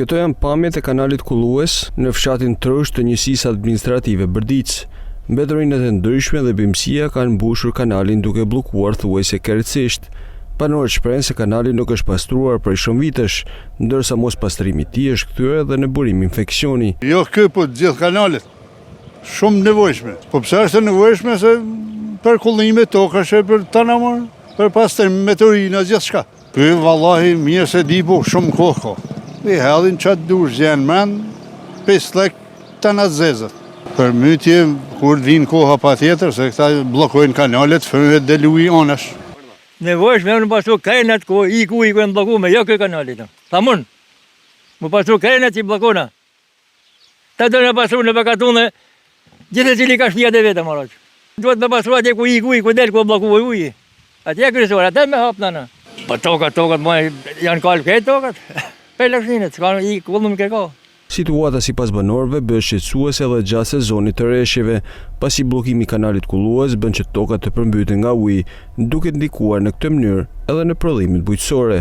Këto janë pamjet e kanalit kullues në fshatin Trosh të njësisë administrative Bërdic. Mbetërinat e ndryshme dhe bimësia kanë mbushur kanalin duke bllokuar thuajse kerësisht. Banorët shprehen se kanali nuk është pastruar prej shumë vitesh, ndërsa mospastrimi i tij është kthyer edhe në burim infeksioni. Jo ky, po të gjithë kanalet. Shumë nevojshme. Po pse është e nevojshme? Se për kullime tokash e për tanamor, për pastrim meteorina gjithçka. Ky vallahi mirë se di po shumë kohë ka. I hedhin çat dush janë men 5 lek tana zezët. Për mytje kur vin koha patjetër se këta bllokojnë kanalet, fryhet deluji anash. Nevojshme në pasu kajnat ku i në blokume, jo këj kanalit. Tha mund, më pasu kajnat që i blokona. Ta do në pasu në bekatune, gjithë cili ka shpijat e vetë, maraq. Duhet me pasu atje ku ku del ku blokuve uji. Atje kryesor, atje me hapna në. Po tokat, janë kalë këtë tokat. Për lëkshinit, s'ka i kullum kërka. Situata sipas banorëve bëhet shqetësuese edhe gjatë sezonit të rreshjeve, pasi bllokimi i kanalit kullues bën që tokat të përmbyten nga uji, duke ndikuar në këtë mënyrë edhe në prodhimet bujqësore.